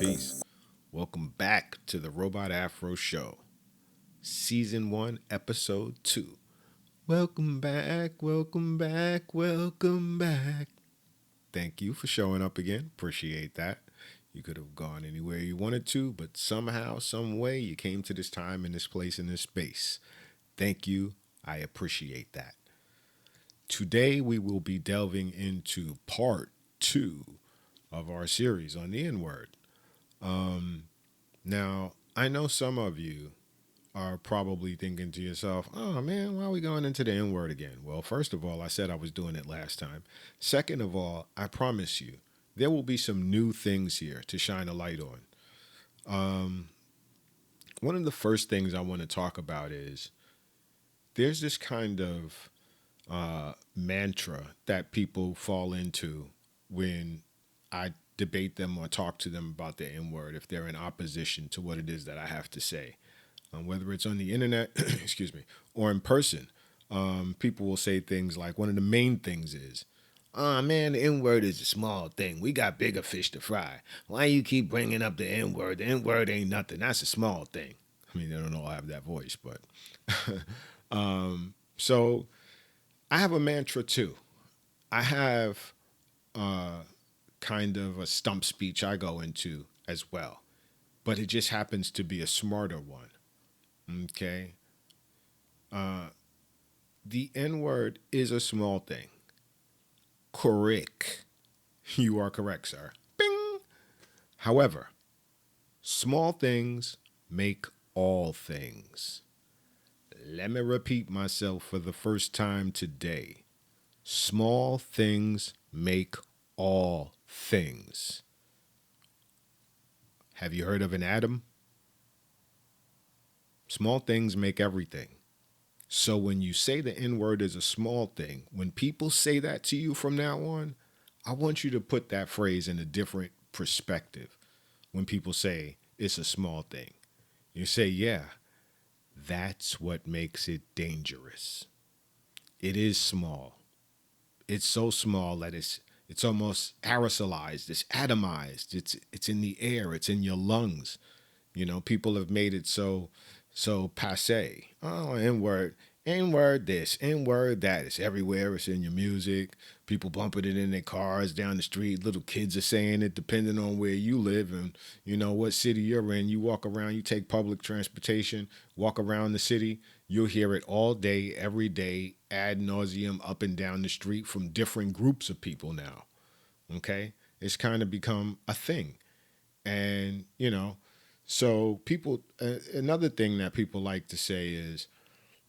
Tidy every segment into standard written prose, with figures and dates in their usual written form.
peace. Welcome back to the Robot Afro Show, Season 1, Episode 2. Welcome back, welcome back, welcome back. Thank you for showing up again. Appreciate that. You could have gone anywhere you wanted to, but somehow, some way, you came to this time, in this place, in this space. Thank you. I appreciate that. Today, we will be delving into part 2 of our series on the N word. Now, I know some of you are probably thinking to yourself, oh man, why are we going into the N word again? Well, first of all, I said I was doing it last time. Second of all, I promise you, there will be some new things here to shine a light on. One of the first things I want to talk about is there's this kind of mantra that people fall into when I debate them or talk to them about the N word if they're in opposition to what it is that I have to say. Whether it's on the internet, excuse me, or in person, people will say things like one of the main things is, oh man, the N word is a small thing. We got bigger fish to fry. Why you keep bringing up the N word? The N word ain't nothing. That's a small thing. I mean, they don't all have that voice, but so I have a mantra too. I have kind of a stump speech I go into as well, but it just happens to be a smarter one. Okay. The N word is a small thing. Correct. You are correct, sir. Bing. However, small things make all things. Let me repeat myself for the first time today. Small things make all things. Have you heard of an atom? Small things make everything. So when you say the N word is a small thing, when people say that to you from now on, I want you to put that phrase in a different perspective. When people say it's a small thing, you say, yeah, that's what makes it dangerous. It is small. It's so small that it's almost aerosolized, it's atomized, it's in the air, it's in your lungs. You know, people have made it so passe. Oh, N-word this, N-word that. It's everywhere. It's in your music. People bumping it in their cars down the street. Little kids are saying it depending on where you live and, you know, what city you're in. You walk around, you take public transportation, walk around the city. You'll hear it all day, every day, ad nauseum, up and down the street from different groups of people now. Okay? It's kind of become a thing. And, you know, so people, another thing that people like to say is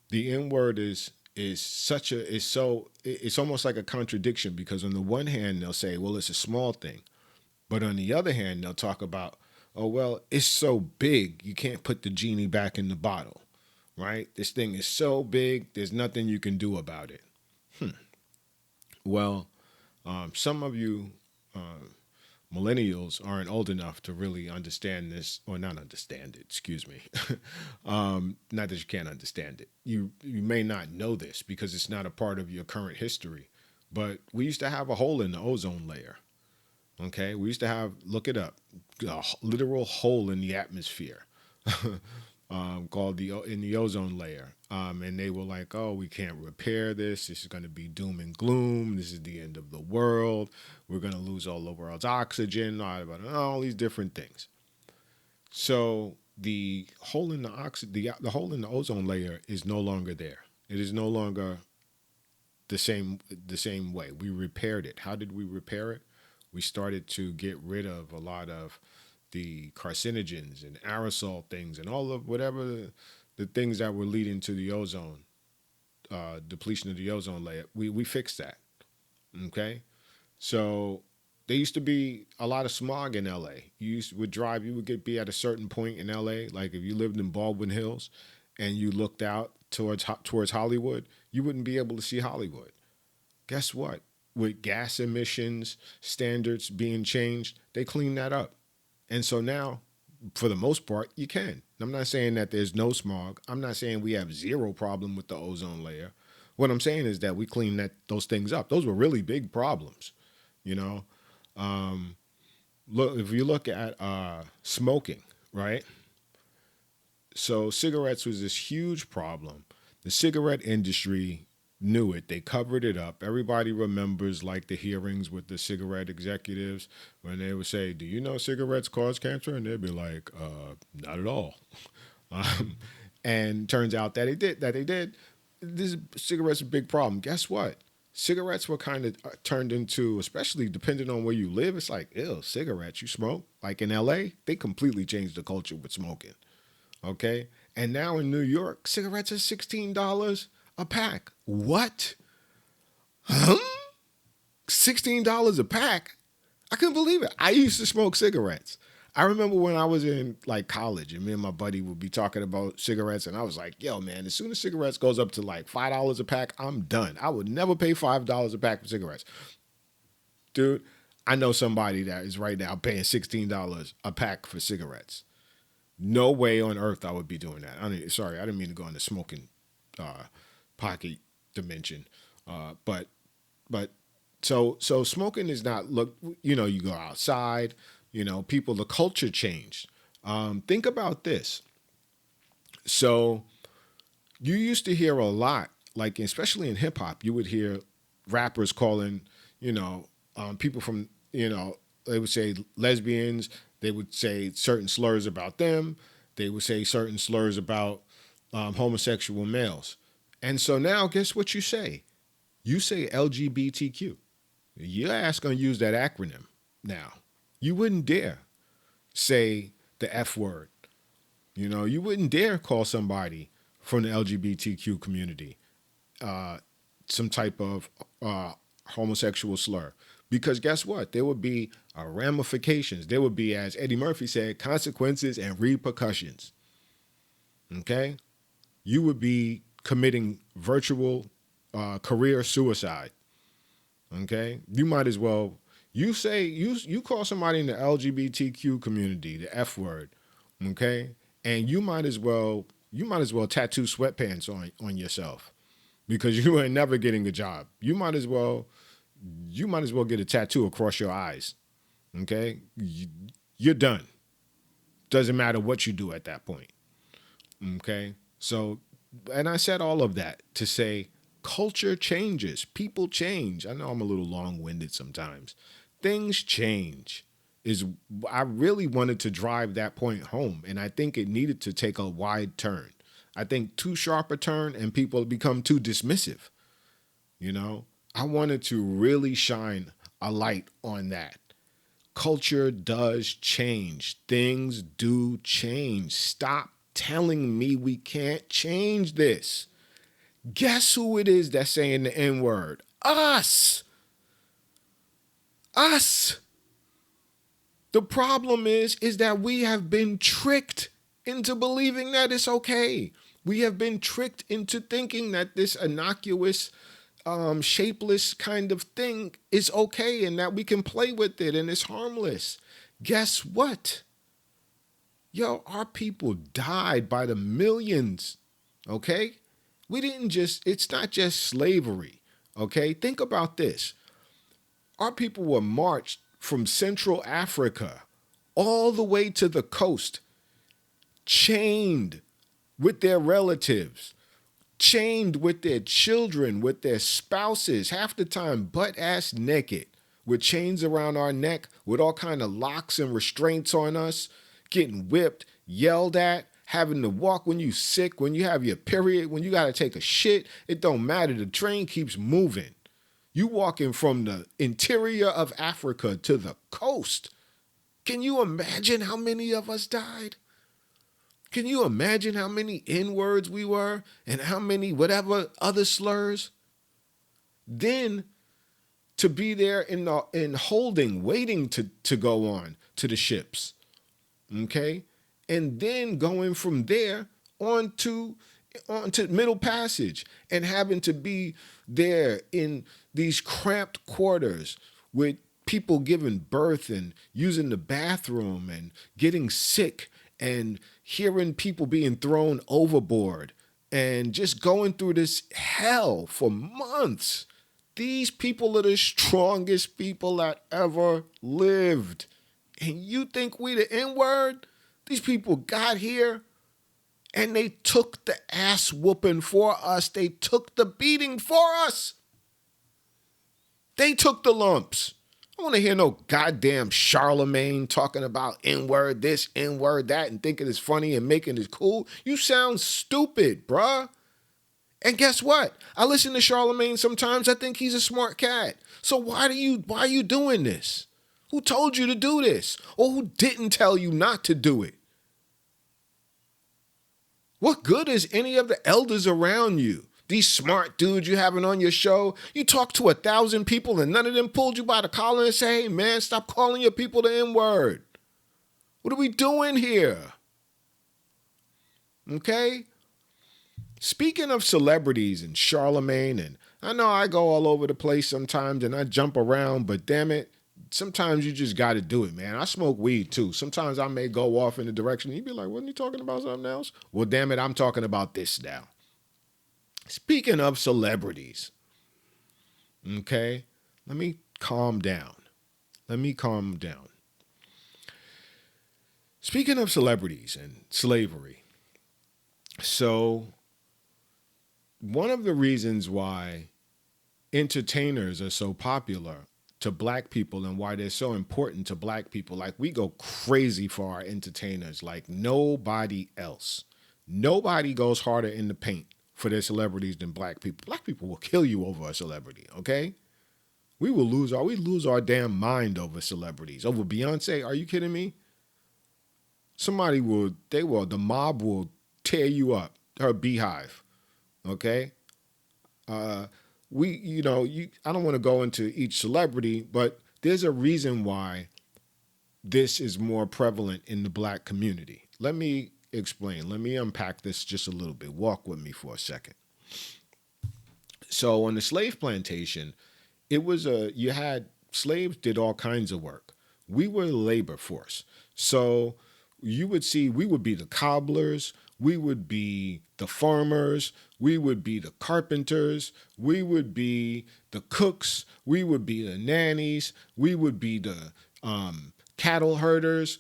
the N word is it's almost like a contradiction because on the one hand they'll say, well, it's a small thing, but on the other hand they'll talk about, oh well, it's so big you can't put the genie back in the bottle, right? This thing is so big, there's nothing you can do about it. Well, some of you millennials aren't old enough to really understand this, or not understand it, excuse me. Not that you can't understand it. You may not know this because it's not a part of your current history, but we used to have a hole in the ozone layer. Okay, we used to have, look it up, a literal hole in the atmosphere. Called in the ozone layer. And they were like, oh, we can't repair this. This is going to be doom and gloom. This is the end of the world. We're going to lose all the world's oxygen, all these different things. So the hole in the hole in the ozone layer is no longer there. It is no longer the same way. We repaired it. How did we repair it? We started to get rid of a lot of the carcinogens and aerosol things and all of whatever the things that were leading to the ozone depletion of the ozone layer. We fixed that. Okay, so there used to be a lot of smog in LA. You would be at a certain point in LA, like if you lived in Baldwin Hills and you looked out towards Hollywood, you wouldn't be able to see Hollywood. Guess what? With gas emissions standards being changed, they cleaned that up. And so now, for the most part, you can. I'm not saying that there's no smog. I'm not saying we have zero problem with the ozone layer. What I'm saying is that we cleaned those things up. Those were really big problems, you know. Look, if you look at smoking, right? So cigarettes was this huge problem. The cigarette industry knew it. They covered it up. Everybody remembers like the hearings with the cigarette executives when they would say, "Do you know cigarettes cause cancer?" And they'd be like, "Not at all." Um, and turns out that they did. That they did. This cigarettes a big problem. Guess what? Cigarettes were kind of turned into, especially depending on where you live. It's like, ew, cigarettes. You smoke? Like in LA, they completely changed the culture with smoking. Okay. And now in New York, cigarettes are $16 a pack. What? Huh? $16 a pack? I couldn't believe it. I used to smoke cigarettes. I remember when I was in like college and me and my buddy would be talking about cigarettes and I was like, yo, man, as soon as cigarettes goes up to like $5 a pack, I'm done. I would never pay $5 a pack for cigarettes. Dude, I know somebody that is right now paying $16 a pack for cigarettes. No way on earth I would be doing that. Sorry, I didn't mean to go into smoking uh, pocket dimension. But so smoking is not look. You go outside. People. The culture changed. Think about this. So you used to hear a lot, like especially in hip hop, you would hear rappers calling, people from, they would say lesbians, they would say certain slurs about them, they would say certain slurs about homosexual males. And so now, guess what you say? You say LGBTQ. Your ass gonna use that acronym now. You wouldn't dare say the F word. You wouldn't dare call somebody from the LGBTQ community some type of homosexual slur. Because guess what? There would be ramifications. There would be, as Eddie Murphy said, consequences and repercussions. Okay? You would be committing virtual career suicide. Okay? You might as well, you call somebody in the LGBTQ community the F word, okay? And you might as well tattoo sweatpants on yourself because you ain't never getting a job. You might as well get a tattoo across your eyes. Okay? You're done. Doesn't matter what you do at that point. Okay? So, and I said all of that to say culture changes, people change. I know I'm a little long-winded sometimes. Things change. I really wanted to drive that point home, and I think it needed to take a wide turn. I think too sharp a turn and people become too dismissive. I wanted to really shine a light on that. Culture does change. Things do change. Stop telling me we can't change this. Guess who it is that's saying the N word? Us. Us. The problem is that we have been tricked into believing that it's okay. We have been tricked into thinking that this innocuous, shapeless kind of thing is okay and that we can play with it and it's harmless. Guess what? Yo, our people died by the millions, okay? It's not just slavery, okay? Think about this. Our people were marched from Central Africa all the way to the coast, chained with their relatives, chained with their children, with their spouses, half the time butt-ass naked, with chains around our neck, with all kind of locks and restraints on us, getting whipped, yelled at, having to walk when you sick, when you have your period, when you got to take a shit. It don't matter. The train keeps moving. You walking from the interior of Africa to the coast. Can you imagine how many of us died? Can you imagine how many N-words we were and how many whatever other slurs? Then to be there in holding, waiting to go on to the ships. Okay? And then going from there on to Middle Passage and having to be there in these cramped quarters with people giving birth and using the bathroom and getting sick and hearing people being thrown overboard and just going through this hell for months. These people are the strongest people that ever lived. And you think we the N-word? These people got here and they took the ass whooping for us. They took the beating for us. They took the lumps. I don't want to hear no goddamn Charlemagne talking about N-word this, N-word that, and thinking it's funny and making it cool. You sound stupid, bruh. And guess what? I listen to Charlemagne sometimes. I think he's a smart cat. So why are you doing this? Who told you to do this? Or who didn't tell you not to do it? What good is any of the elders around you? These smart dudes you having on your show, you talk to 1,000 people and none of them pulled you by the collar and say, hey man, stop calling your people the N-word. What are we doing here? Okay? Speaking of celebrities and Charlemagne, and I know I go all over the place sometimes and I jump around, but damn it, sometimes you just got to do it, man. I smoke weed too. Sometimes I may go off in a direction. You'd be like, wasn't he talking about something else? Well, damn it, I'm talking about this now. Speaking of celebrities, okay, let me calm down. Speaking of celebrities and slavery, so one of the reasons why entertainers are so popular to black people and why they're so important to black people, like we go crazy for our entertainers like nobody else. Nobody goes harder in the paint for their celebrities than black people. Black people will kill you over a celebrity, okay? We lose our damn mind over celebrities. Over Beyonce, are you kidding me? The mob will tear you up, her beehive, okay? I don't want to go into each celebrity, but there's a reason why this is more prevalent in the black community. Let me explain. Let me unpack this just a little bit. Walk with me for a second. So on the slave plantation, you had slaves did all kinds of work. We were the labor force. So you would see, we would be the cobblers, we would be the farmers, we would be the carpenters, we would be the cooks, we would be the nannies, we would be the cattle herders,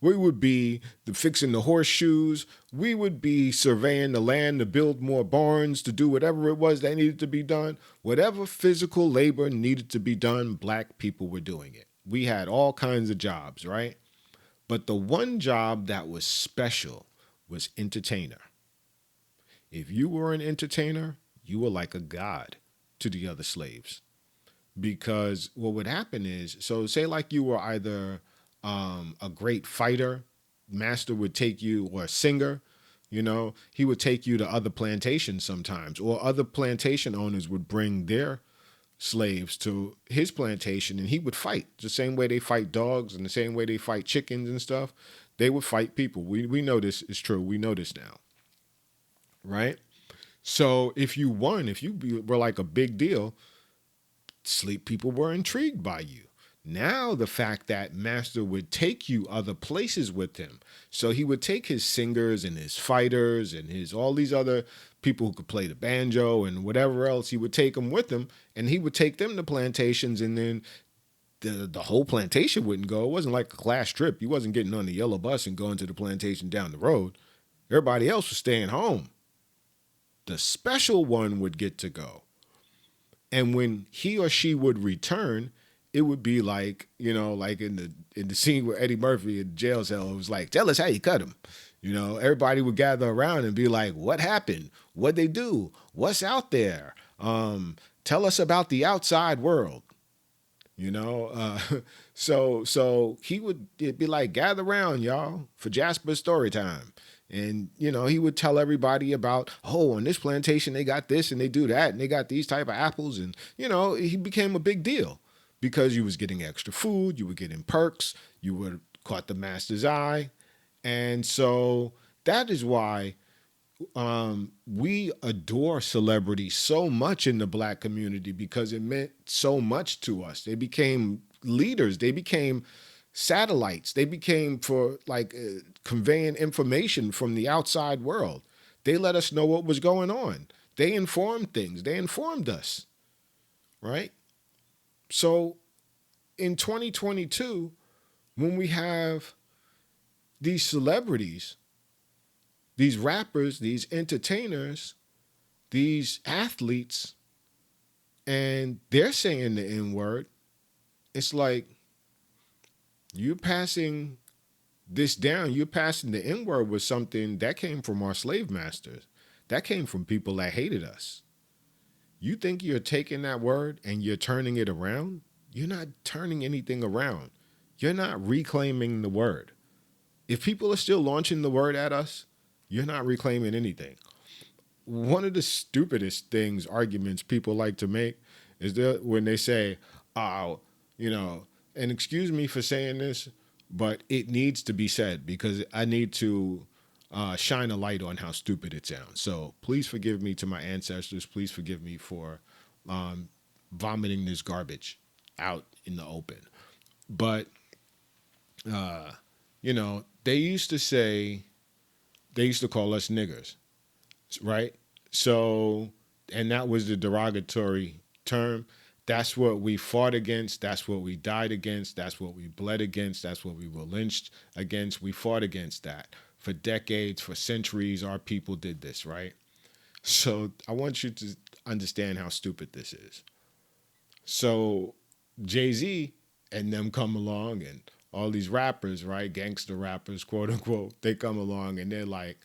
we would be fixing the horseshoes, we would be surveying the land to build more barns, to do whatever it was that needed to be done. Whatever physical labor needed to be done, black people were doing it. We had all kinds of jobs, right? But the one job that was special was entertainer. If you were an entertainer, you were like a god to the other slaves. Because what would happen is, so say like you were either a great fighter, master would take you, or a singer, he would take you to other plantations sometimes, or other plantation owners would bring their slaves to his plantation and he would fight the same way they fight dogs and the same way they fight chickens and stuff. They would fight people. We know this is true. We know this now, right? So if you won, if you were like a big deal, people were intrigued by you. Now the fact that master would take you other places with him. So he would take his singers and his fighters and all these other people who could play the banjo and whatever else, he would take them with him and he would take them to plantations, and then the whole plantation wouldn't go. It wasn't like a class trip. You wasn't getting on the yellow bus and going to the plantation down the road. Everybody else was staying home. The special one would get to go. And when he or she would return, it would be like, like in the scene where Eddie Murphy in the jail cell, it was like, tell us how you cut him. Everybody would gather around and be like, what happened? What'd they do? What's out there? Tell us about the outside world. So it'd be like, gather around, y'all, for Jasper's story time. And, he would tell everybody about, on this plantation, they got this and they do that and they got these type of apples. And, he became a big deal because you was getting extra food, you were getting perks, you would caught the master's eye. And so that is why we adore celebrities so much in the black community, because it meant so much to us. They became leaders. They became satellites. They became for conveying information from the outside world. They let us know what was going on. They informed things. They informed us, right? So in 2022, when we have these celebrities, these rappers, these entertainers, these athletes, and they're saying the N word. It's like you're passing this down. You're passing the N word with something that came from our slave masters. That came from people that hated us. You think you're taking that word and you're turning it around? You're not turning anything around. You're not reclaiming the word. If people are still launching the word at us, you're not reclaiming anything. One of the stupidest things, arguments people like to make is that when they say, oh, you know, and excuse me for saying this, but it needs to be said because I need to shine a light on how stupid it sounds. So please forgive me to my ancestors. Please forgive me for vomiting this garbage out in the open. But, they used to say, they used to call us niggers, right? So, and that was the derogatory term. That's what we fought against. That's what we died against. That's what we bled against. That's what we were lynched against. We fought against that. For decades, for centuries, our people did this, right? So I want you to understand how stupid this is. So Jay-Z and them come along and all these rappers, right? Gangster rappers, quote unquote, they come along and they're like,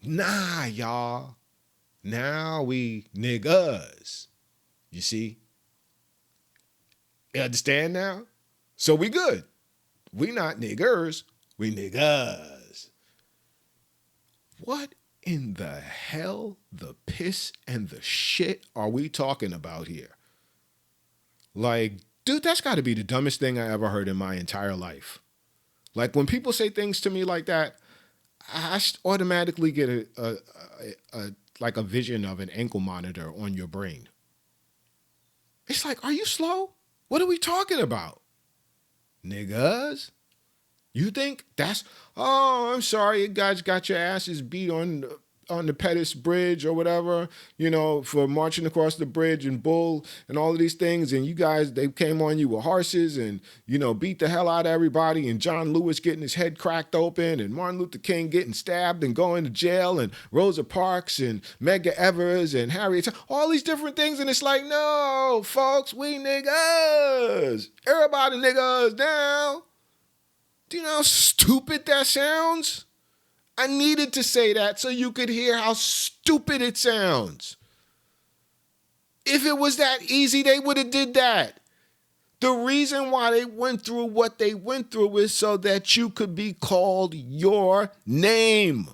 nah, y'all. Now we niggas. You see? You understand now? So we good. We not niggers. We niggas. What in the hell, the piss and the shit are we talking about here? Like, dude, that's got to be the dumbest thing I ever heard in my entire life. Like, when people say things to me like that, I automatically get a vision of an ankle monitor on your brain. It's like, are you slow? What are we talking about? Niggas? You think that's, oh, I'm sorry, you guys got your asses beat on the Pettus Bridge or whatever, for marching across the bridge and bull and all of these things. And you guys, they came on you with horses and, beat the hell out of everybody. And John Lewis getting his head cracked open and Martin Luther King getting stabbed and going to jail and Rosa Parks and Medgar Evers and Harriet, all these different things. And it's like, no, folks, we niggas. Everybody niggas down. Do you know how stupid that sounds? I needed to say that so you could hear how stupid it sounds. If it was that easy, they would have did that. The reason why they went through what they went through is so that you could be called your name.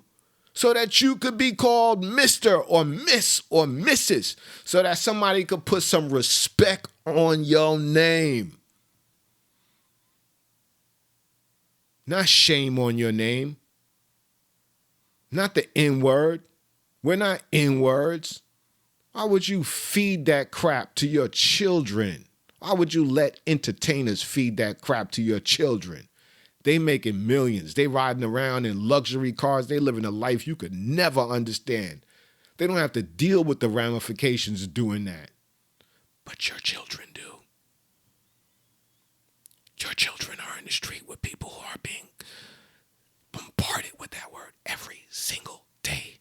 So that you could be called Mr. or Miss or Mrs. So that somebody could put some respect on your name. Not shame on your name. Not the N-word. We're not N-words. Why would you feed that crap to your children? Why would you let entertainers feed that crap to your children? They making millions. They riding around in luxury cars. They living a life you could never understand. They don't have to deal with the ramifications of doing that. But your children do. Your children are in the street with people who are being bombarded with that word every single day.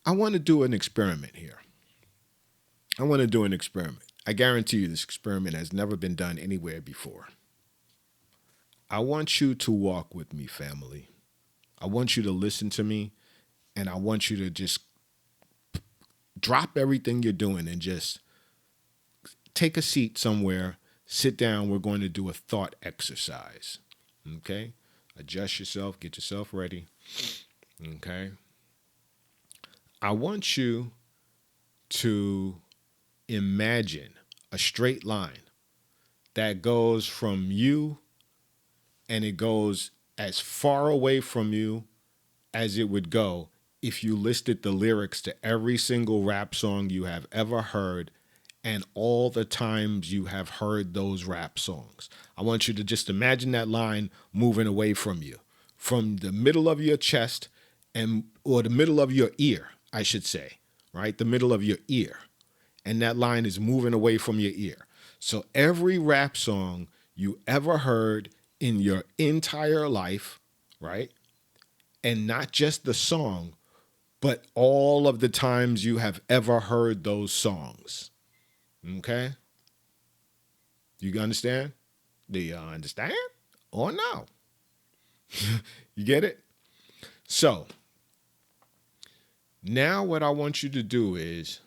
I want to do an experiment here. I guarantee you this experiment has never been done anywhere before. I want you to walk with me, family. I want you to listen to me, and I want you to just drop everything you're doing and just take a seat somewhere, sit down. We're going to do a thought exercise. Okay? Adjust yourself, get yourself ready. Okay? I want you to imagine a straight line that goes from you and it goes as far away from you as it would go if you listed the lyrics to every single rap song you have ever heard and all the times you have heard those rap songs. I want you to just imagine that line moving away from you, from the middle of your chest or the middle of your ear, I should say, right? The middle of your ear. And that line is moving away from your ear. So every rap song you ever heard in your entire life, right? And not just the song, but all of the times you have ever heard those songs. Okay? You understand? Do you understand? Or no? You get it? So, now what I want you to do is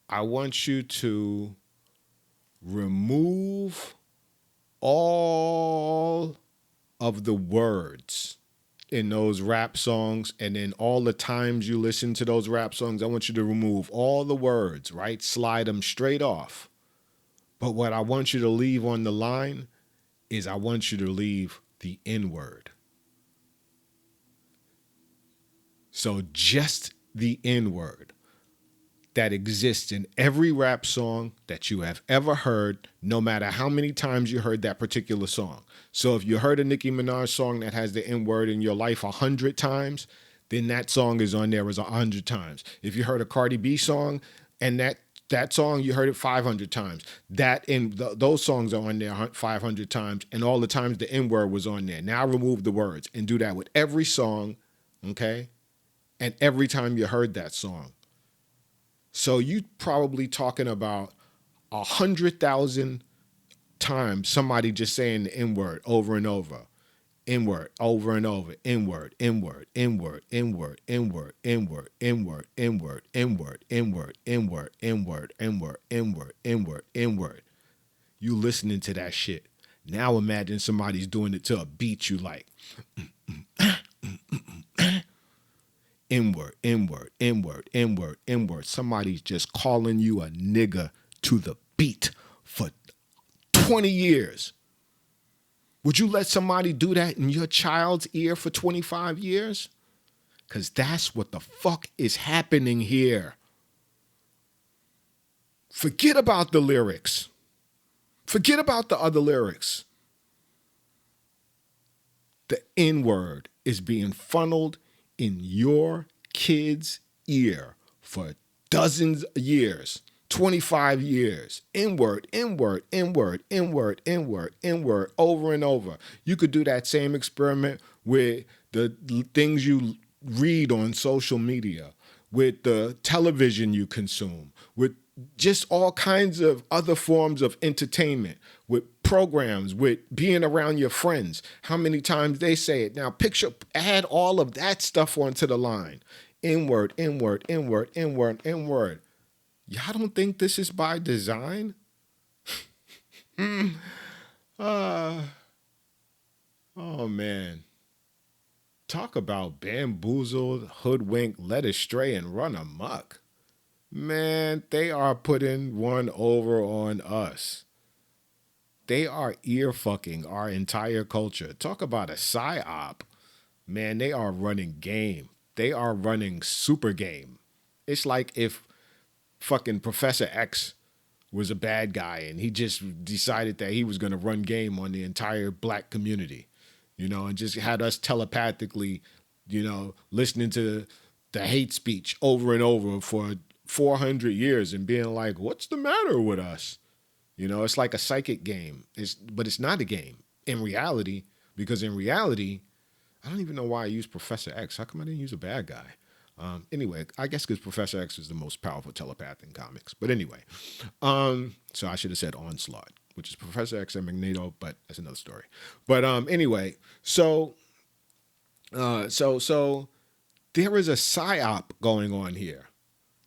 I want you to remove all of the words in those rap songs, and then all the times you listen to those rap songs, I want you to remove all the words, right? Slide them straight off. But what I want you to leave on the line is I want you to leave the N word. So just the N word that exists in every rap song that you have ever heard, no matter how many times you heard that particular song. So if you heard a Nicki Minaj song that has the N word in your life 100 times, then that song is on there as 100 times. If you heard a Cardi B song and that song, you heard it 500 times. Those songs are on there 500 times, and all the times the N word was on there. Now remove the words and do that with every song, okay? And every time you heard that song. So you probably talking about 100,000 times somebody just saying the N word over and over. N word over and over. N word, N word, N word, N word, N word, N word, N word, N word, N word, N word, N word, N word, N word, N word, N word, N word. You listening to that shit. Now imagine somebody's doing it to a beat you like. N-word, N-word, N-word, N-word, N-word. Somebody's just calling you a nigga to the beat for 20 years. Would you let somebody do that in your child's ear for 25 years? Because that's what the fuck is happening here. Forget about the lyrics. Forget about the other lyrics. The N-word is being funneled in your kid's ear for dozens of years, 25 years. N-word, N-word, N-word, N-word, N-word, N-word, over and over. You could do that same experiment with the things you read on social media, with the television you consume, with just all kinds of other forms of entertainment, with programs, with being around your friends, how many times they say it. Now add all of that stuff onto the line. N-word, N-word, N-word, N-word, N-word. Y'all don't think this is by design? Oh man. Talk about bamboozled, hoodwinked, led astray, and run amok. Man, they are putting one over on us. They are ear fucking our entire culture. Talk about a psyop. Man, they are running game. They are running super game. It's like if fucking Professor X was a bad guy and he just decided that he was going to run game on the entire black community, and just had us telepathically, listening to the hate speech over and over for 400 years and being like, what's the matter with us? It's like a psychic game. But it's not a game in reality, because in reality, I don't even know why I used Professor X. How come I didn't use a bad guy? Anyway, I guess because Professor X is the most powerful telepath in comics. But anyway, so I should have said Onslaught, which is Professor X and Magneto, but that's another story. But anyway, so there is a psyop going on here.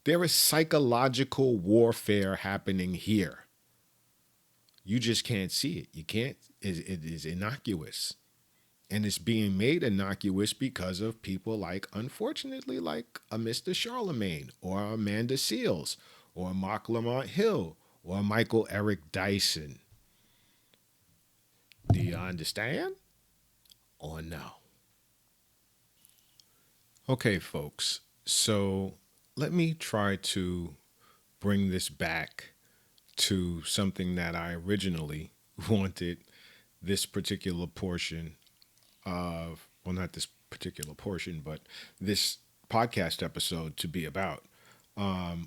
There is psychological warfare happening here. You just can't see it. You can't. It is innocuous. And it's being made innocuous because of people unfortunately, like a Mr. Charlemagne or Amanda Seales or Marc Lamont Hill or Michael Eric Dyson. Do you understand? Or no? Okay, folks. So let me try to bring this back to something that I originally wanted this particular portion of, well, not this particular portion, but this podcast episode to be about,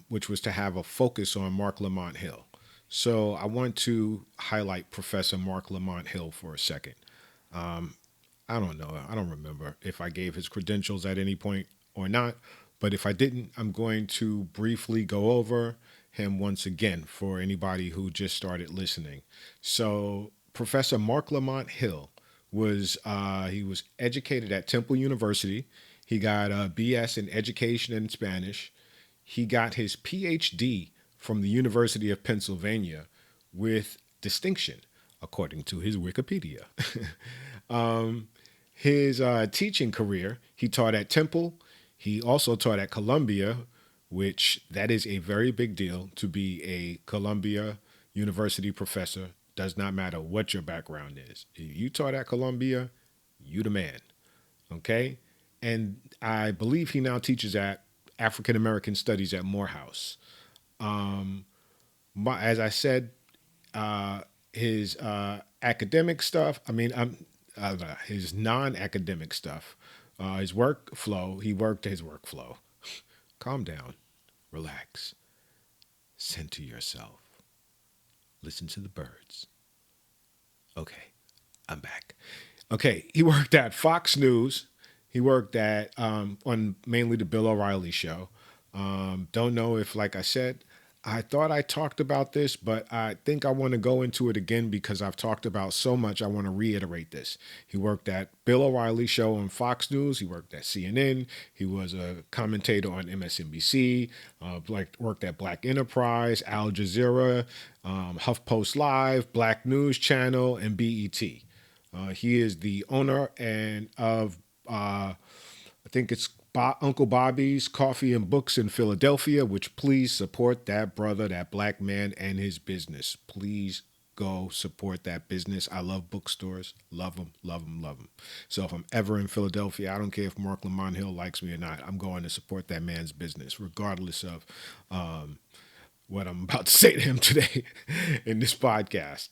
which was to have a focus on Marc Lamont Hill. So I want to highlight Professor Marc Lamont Hill for a second. I don't know. I don't remember if I gave his credentials at any point or not. But if I didn't, I'm going to briefly go over him once again for anybody who just started listening. So Professor Marc Lamont Hill he was educated at Temple University. He got a BS in education and Spanish. He got his PhD from the University of Pennsylvania with distinction, according to his Wikipedia. um, his teaching career, he taught at Temple. He also taught at Columbia, which that is a very big deal to be a Columbia University professor. Does not matter what your background is. If you taught at Columbia, you the man. Okay? And I believe he now teaches at African American Studies at Morehouse. As I said, his academic stuff, his non academic stuff, his workflow, he worked his workflow. Calm down, relax, center yourself, listen to the birds. Okay, I'm back. Okay, he worked at Fox News. He worked at on mainly the Bill O'Reilly show. Don't know if, like I said, I thought I talked about this, but I think I want to go into it again because I've talked about so much. I want to reiterate this. He worked at Bill O'Reilly show on Fox News. He worked at CNN. He was a commentator on MSNBC. Worked at Black Enterprise, Al Jazeera, HuffPost Live, Black News Channel, and BET. He is the owner of I think it's Uncle Bobby's Coffee and Books in Philadelphia, which please support that brother, that black man, and his business. Please go support that business. I love bookstores. Love them, love them, love them. So if I'm ever in Philadelphia, I don't care if Marc Lamont Hill likes me or not. I'm going to support that man's business, regardless of what I'm about to say to him today in this podcast.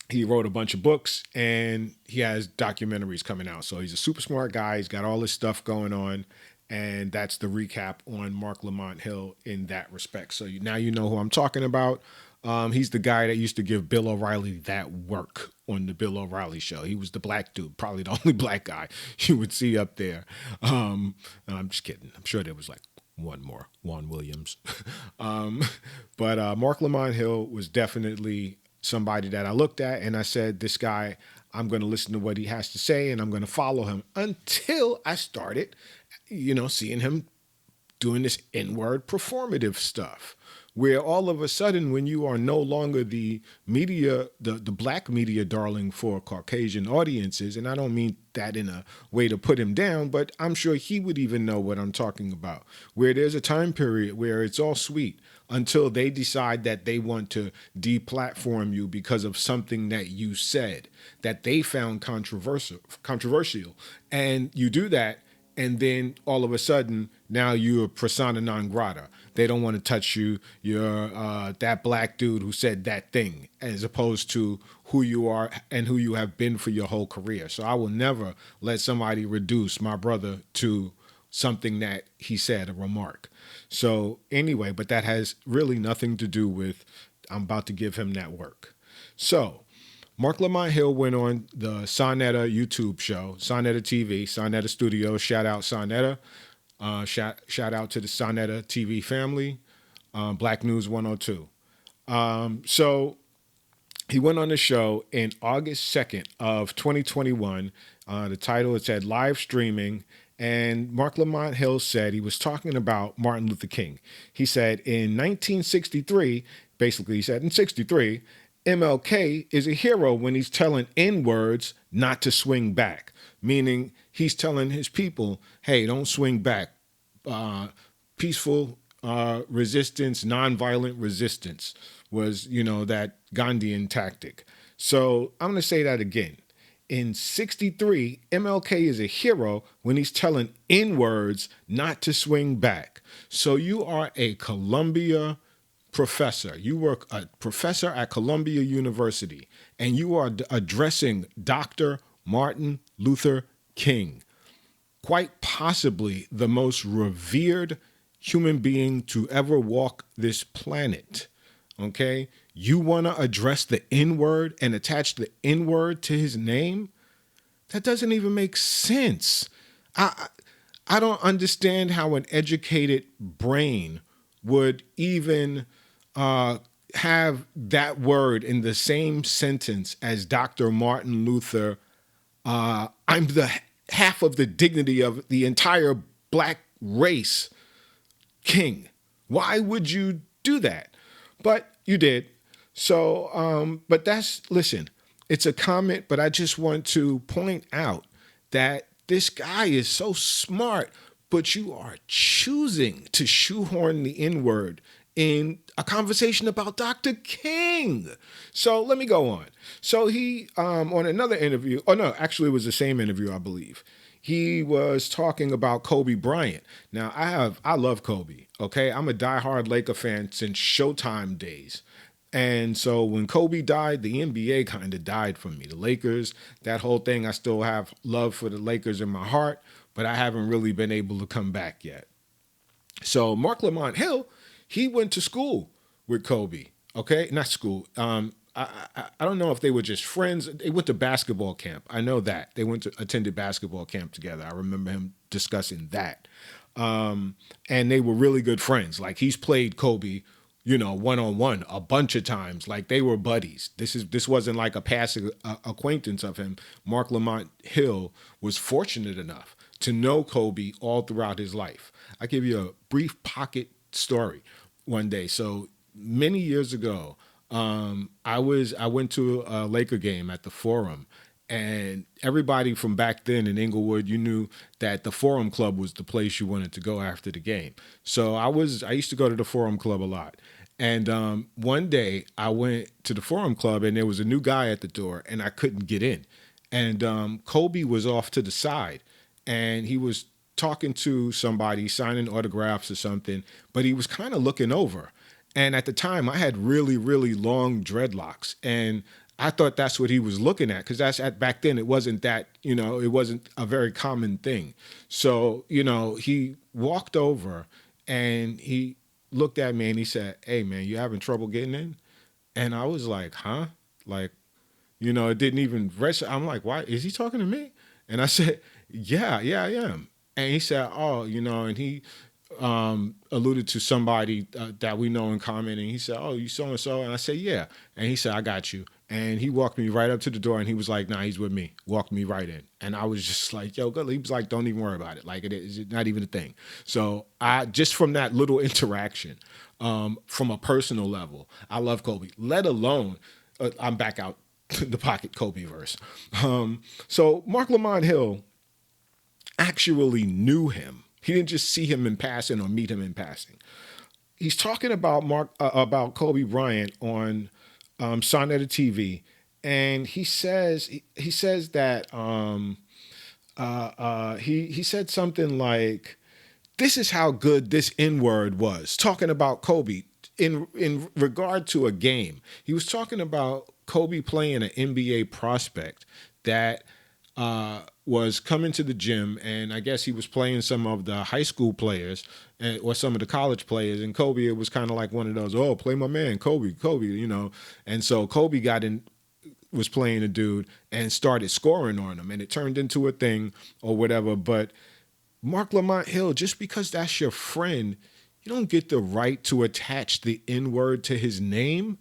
He wrote a bunch of books and he has documentaries coming out. So he's a super smart guy. He's got all this stuff going on. And that's the recap on Marc Lamont Hill in that respect. So now you know who I'm talking about. He's the guy that used to give Bill O'Reilly that work on the Bill O'Reilly show. He was the black dude, probably the only black guy you would see up there. I'm just kidding. I'm sure there was like one more, Juan Williams. But Marc Lamont Hill was definitely somebody that I looked at and I said, this guy, I'm going to listen to what he has to say and I'm going to follow him until I started, seeing him doing this inward performative stuff where all of a sudden when you are no longer the media, the black media darling for Caucasian audiences, and I don't mean that in a way to put him down, but I'm sure he would even know what I'm talking about, where there's a time period where it's all sweet until they decide that they want to deplatform you because of something that you said that they found controversial. And you do that, and then all of a sudden, now you're persona non grata. They don't want to touch you. You're that black dude who said that thing, as opposed to who you are and who you have been for your whole career. So I will never let somebody reduce my brother to something that he said, a remark. So anyway, but that has really nothing to do with I'm about to give him that work. So Marc Lamont Hill went on the Sonetta YouTube show, Sonetta TV, Sonetta Studios. Shout out Sonetta. Shout out to the Sonetta TV family. Black News 102. So he went on the show in August 2nd of 2021. The title, it said live streaming. And Marc Lamont Hill said he was talking about Martin Luther King. He said in 1963, basically he said in 63, MLK is a hero when he's telling N-words not to swing back, meaning he's telling his people, hey, don't swing back. Peaceful resistance, nonviolent resistance was, that Gandhian tactic. So I'm going to say that again. In 63, MLK is a hero when he's telling N-words not to swing back. So you are a Columbia professor. You were a professor at Columbia University, and you are addressing Dr. Martin Luther King, quite possibly the most revered human being to ever walk this planet. Okay. You want to address the N word and attach the N word to his name? That doesn't even make sense. I don't understand how an educated brain would even have that word in the same sentence as Dr. Martin Luther. I'm the half of the dignity of the entire black race king. Why would you do that? But you did. So, but listen, it's a comment, but I just want to point out that this guy is so smart, but you are choosing to shoehorn the N word in a conversation about Dr. King. So let me go on. So he, on another interview, oh no, actually it was the same interview, I believe. He was talking about Kobe Bryant. Now I love Kobe. Okay. I'm a diehard Laker fan since Showtime days. And so when Kobe died, the NBA kind of died for me. The Lakers, that whole thing, I still have love for the Lakers in my heart, but I haven't really been able to come back yet. So Marc Lamont Hill, he went to school with Kobe. Okay, not school. I don't know if they were just friends. They went to basketball camp. I know that they attended basketball camp together. I remember him discussing that. And they were really good friends. Like he's played Kobe, one-on-one a bunch of times. Like they were buddies. This wasn't like a passive acquaintance of him. Marc Lamont Hill was fortunate enough to know Kobe all throughout his life. I give you a brief pocket story one day. So many years ago, I went to a Laker game at the Forum, and everybody from back then in Inglewood, you knew that the Forum Club was the place you wanted to go after the game. So I used to go to the Forum Club a lot. And one day I went to the Forum Club and there was a new guy at the door and I couldn't get in. And Kobe was off to the side and he was talking to somebody, signing autographs or something, but he was kind of looking over. And at the time I had really, really long dreadlocks and I thought that's what he was looking at because back then it wasn't that, it wasn't a very common thing. So, he walked over and he looked at me and he said, "Hey man, you having trouble getting in?" And I was like, "Huh?" Like, it didn't even register. I'm like, "Why is he talking to me?" And I said, yeah, I am. And he said, "Oh, and he alluded to somebody that we know in common. And he said, "Oh, you so-and-so?" And I said, "Yeah." And he said, "I got you." And he walked me right up to the door and he was like, "Nah, he's with me." Walked me right in. And I was just like, "Yo, good." He was like, "Don't even worry about it. Like, it's not even a thing." So just from that little interaction, from a personal level, I love Kobe, let alone, I'm back out the pocket Kobe verse. So Marc Lamont Hill actually knew him. He didn't just see him in passing or meet him in passing. He's talking about Kobe Bryant on Son of the TV, and he says that he said something like, "This is how good this N-word was," talking about Kobe in regard to a game. He was talking about Kobe playing an NBA prospect that was coming to the gym, and I guess he was playing some of the high school players or some of the college players, and Kobe, it was kind of like one of those, "Oh, play my man, Kobe," and so Kobe was playing a dude and started scoring on him, and it turned into a thing or whatever. But Marc Lamont Hill, just because that's your friend, you don't get the right to attach the N-word to his name.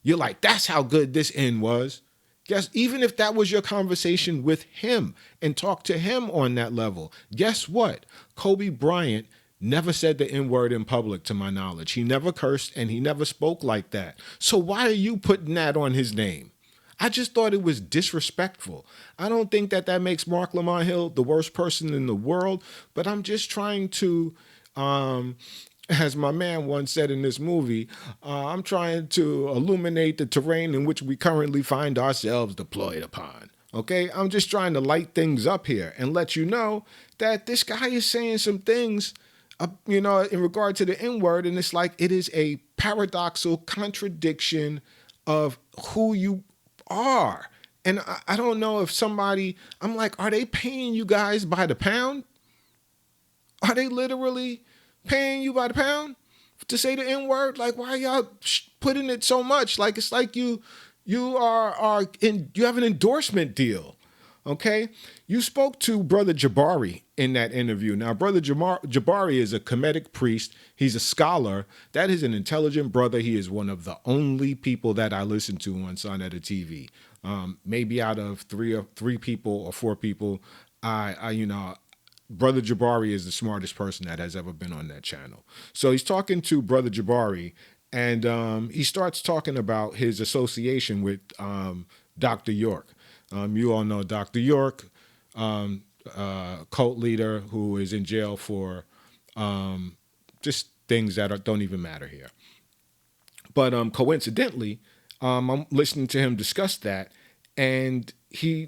You're like, "That's how good this N was." Guess even if that was your conversation with him and talk to him on that level, guess what? Kobe Bryant never said the N-word in public, to my knowledge. He never cursed and he never spoke like that. So why are you putting that on his name? I just thought it was disrespectful. I don't think that makes Marc Lamont Hill the worst person in the world, but I'm just trying to, as my man once said in this movie, I'm trying to illuminate the terrain in which we currently find ourselves deployed upon. Okay, I'm just trying to light things up here and let you know that this guy is saying some things, in regard to the N-word, and it's like it is a paradoxical contradiction of who you are. And I don't know if I'm like, are they paying you guys by the pound? Are they literally paying you by the pound to say the N word? Like, why y'all putting it so much? Like, it's like you have an endorsement deal. Okay, you spoke to Brother Jabari in that interview. Now, Brother Jabari is a Kemetic priest. He's a scholar. That is an intelligent brother. He is one of the only people that I listen to on Son of the TV. Maybe out of three people or four people, Brother Jabari is the smartest person that has ever been on that channel. So he's talking to Brother Jabari, and he starts talking about his association with Dr. York. You all know Dr. York, cult leader who is in jail for just things that don't even matter here. But coincidentally, I'm listening to him discuss that, and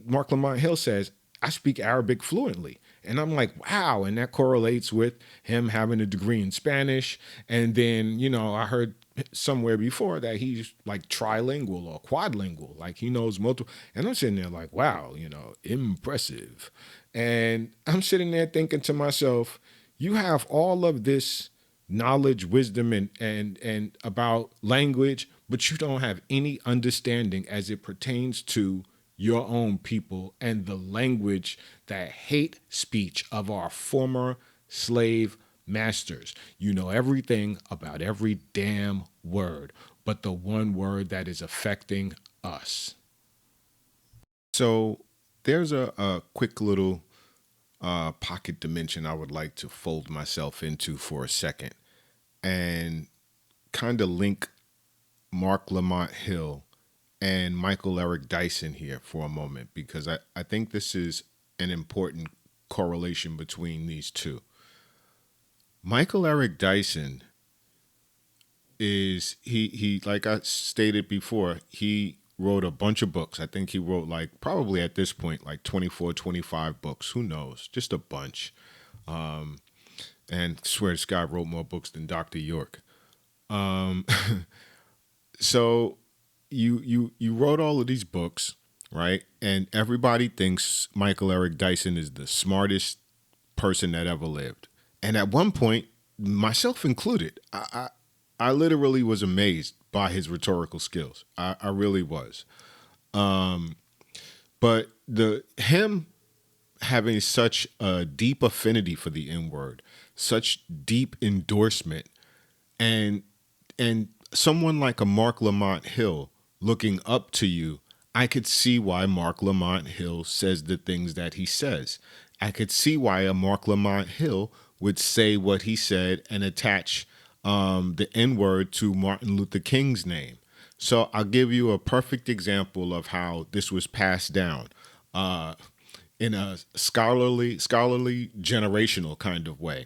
Marc Lamont Hill says, I speak Arabic fluently. And I'm like, wow. And that correlates with him having a degree in Spanish. And then, I heard somewhere before that he's like trilingual or quadlingual, like he knows multiple. And I'm sitting there like, wow, impressive. And I'm sitting there thinking to myself, you have all of this knowledge, wisdom, and about language, but you don't have any understanding as it pertains to your own people and the language, that hate speech of our former slave masters. You know everything about every damn word, but the one word that is affecting us. So there's a quick little pocket dimension I would like to fold myself into for a second and kind of link Marc Lamont Hill and Michael Eric Dyson here for a moment, because I think this is an important correlation between these two. Michael Eric Dyson is, he like I stated before, he wrote a bunch of books. I think he wrote probably at this point, 24, 25 books. Who knows? Just a bunch. And swear this guy wrote more books than Dr. York. So you wrote all of these books, right? And everybody thinks Michael Eric Dyson is the smartest person that ever lived. And at one point, myself included, I literally was amazed by his rhetorical skills. I really was. But him having such a deep affinity for the N-word, such deep endorsement, and someone like a Marc Lamont Hill looking up to you, I could see why Marc Lamont Hill says the things that he says. I could see why a Marc Lamont Hill would say what he said and attach the N-word to Martin Luther King's name. So I'll give you a perfect example of how this was passed down in a scholarly, generational kind of way.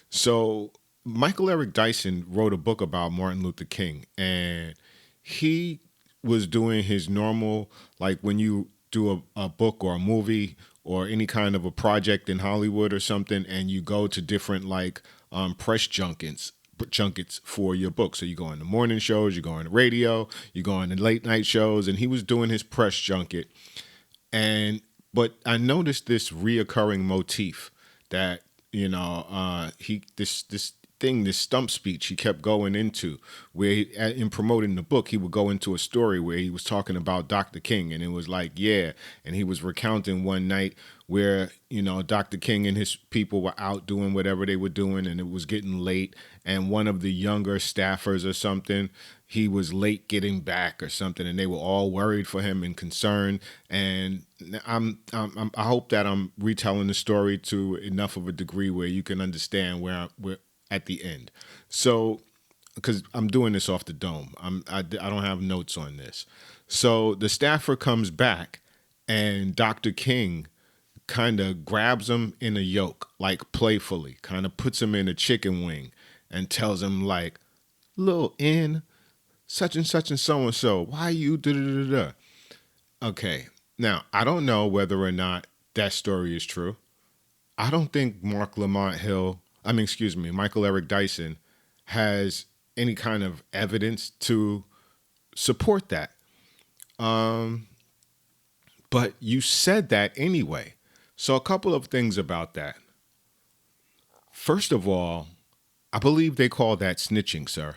So Michael Eric Dyson wrote a book about Martin Luther King, and he was doing his normal, like when you do a book or a movie or any kind of a project in Hollywood or something, and you go to different press junkets for your book. So you go on the morning shows, you go on the radio, you go on the late night shows, and he was doing his press junket. But I noticed this reoccurring motif that, this stump speech he kept going into, where in promoting the book, he would go into a story where he was talking about Dr. King, and it was like, yeah. And he was recounting one night where, Dr. King and his people were out doing whatever they were doing, and it was getting late. And one of the younger staffers or something, he was late getting back or something, and they were all worried for him and concerned. And I hope that I'm retelling the story to enough of a degree where you can understand where at the end. So, because I'm doing this off the dome, I don't have notes on this. So the staffer comes back, and Dr. King kind of grabs him in a yoke, playfully, kind of puts him in a chicken wing and tells him little N, such and such and so, why you da-da-da-da? Okay, now, I don't know whether or not that story is true. I don't think Michael Eric Dyson has any kind of evidence to support that. But you said that anyway. So a couple of things about that. First of all, I believe they call that snitching, sir.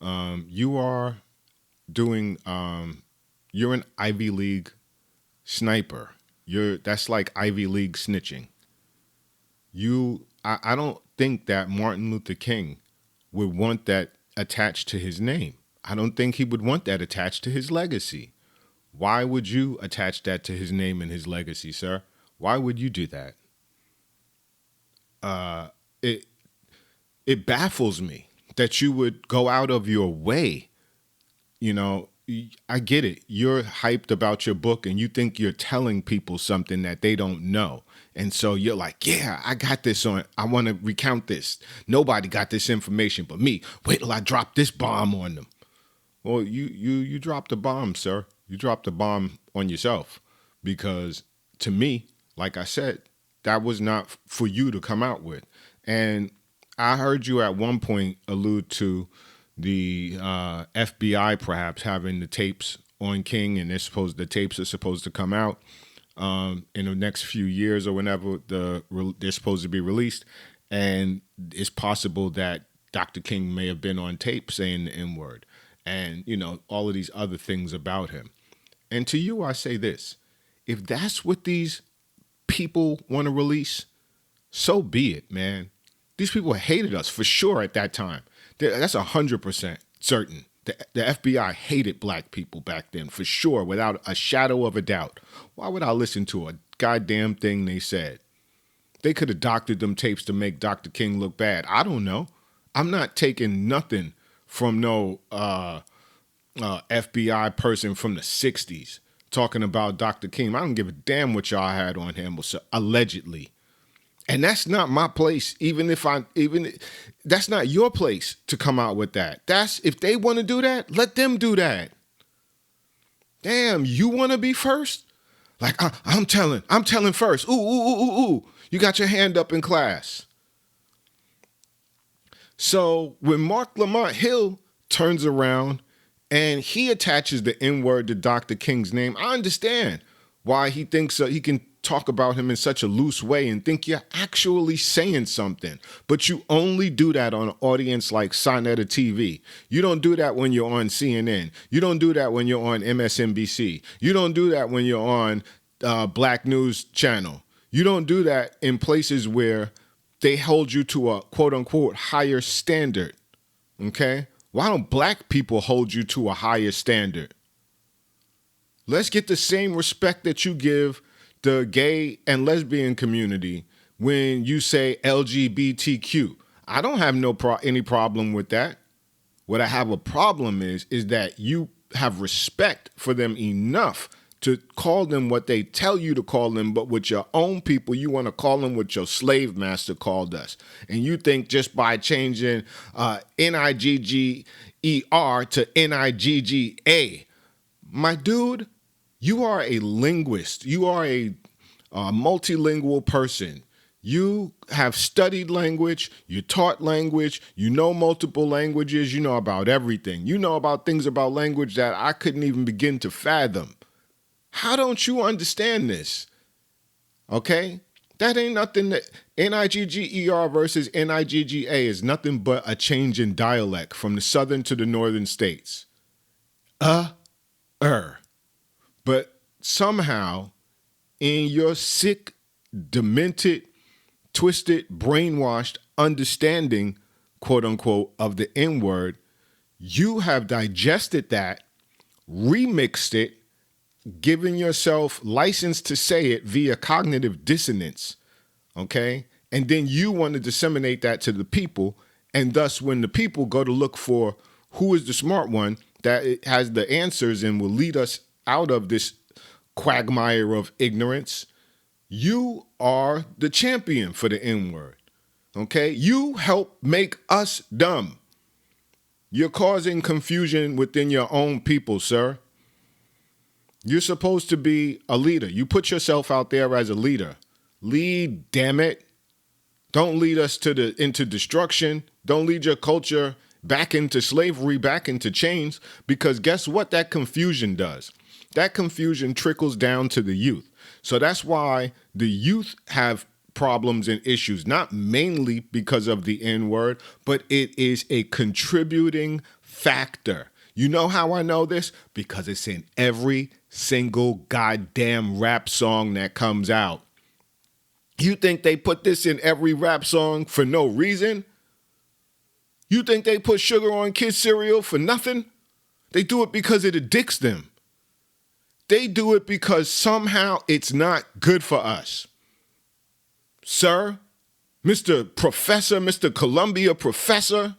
You are doing, you're an Ivy League sniper. That's like Ivy League snitching. I don't think that Martin Luther King would want that attached to his name. I don't think he would want that attached to his legacy. Why would you attach that to his name and his legacy, sir? Why would you do that? It baffles me that you would go out of your way. You know, I get it. You're hyped about your book and you think you're telling people something that they don't know. And so you're like, yeah, I got this on. I want to recount this. Nobody got this information but me. Wait till I drop this bomb on them. Well, you dropped a bomb, sir. You dropped a bomb on yourself, because to me, like I said, that was not for you to come out with. And I heard you at one point allude to the FBI perhaps having the tapes on King, and the tapes are supposed to come out in the next few years or whenever they're supposed to be released. And it's possible that Dr. King may have been on tape saying the N-word and, all of these other things about him. And to you, I say this: if that's what these people want to release, so be it, man. These people hated us for sure at that time. That's 100% certain. The FBI hated black people back then, for sure, without a shadow of a doubt. Why would I listen to a goddamn thing they said? They could have doctored them tapes to make Dr. King look bad. I don't know. I'm not taking nothing from no FBI person from the 60s talking about Dr. King. I don't give a damn what y'all had on him, allegedly. And that's not my place. That's not your place to come out with that. If they want to do that, let them do that. Damn, you want to be first? Like, I'm telling first. Ooh. You got your hand up in class. So when Marc Lamont Hill turns around and he attaches the N-word to Dr. King's name, I understand why he thinks he can talk about him in such a loose way and think you're actually saying something. But you only do that on an audience like Sonetta TV. You don't do that when you're on CNN. You don't do that when you're on MSNBC. You don't do that when you're on Black News Channel. You don't do that in places where they hold you to a quote-unquote higher standard. Okay? Why don't black people hold you to a higher standard? Let's get the same respect that you give the gay and lesbian community when you say LGBTQ. I don't have any problem with that. What I have a problem is that you have respect for them enough to call them what they tell you to call them, but with your own people, you want to call them what your slave master called us. And you think just by changing Nigger to Nigga, my dude, you are a linguist. You are a multilingual person. You have studied language. You taught language. You know multiple languages. You know about everything. You know about things about language that I couldn't even begin to fathom. How don't you understand this? Okay? That ain't nothing. That Nigger versus Nigga is nothing but a change in dialect from the southern to the northern states. But somehow, in your sick, demented, twisted, brainwashed understanding, quote unquote, of the N-word, you have digested that, remixed it, given yourself license to say it via cognitive dissonance, okay? And then you want to disseminate that to the people, and thus when the people go to look for who is the smart one that has the answers and will lead us out of this quagmire of ignorance, you are the champion for the N-word, okay? You help make us dumb. You're causing confusion within your own people, sir. You're supposed to be a leader. You put yourself out there as a leader. Lead, damn it. Don't lead us into destruction. Don't lead your culture back into slavery, back into chains, because guess what that confusion does? That confusion trickles down to the youth. So that's why the youth have problems and issues, not mainly because of the N-word, but it is a contributing factor. You know how I know this? Because it's in every single goddamn rap song that comes out. You think they put this in every rap song for no reason? You think they put sugar on kids' cereal for nothing? They do it because it addicts them. They do it because somehow it's not good for us. Sir, Mr. Professor, Mr. Columbia Professor,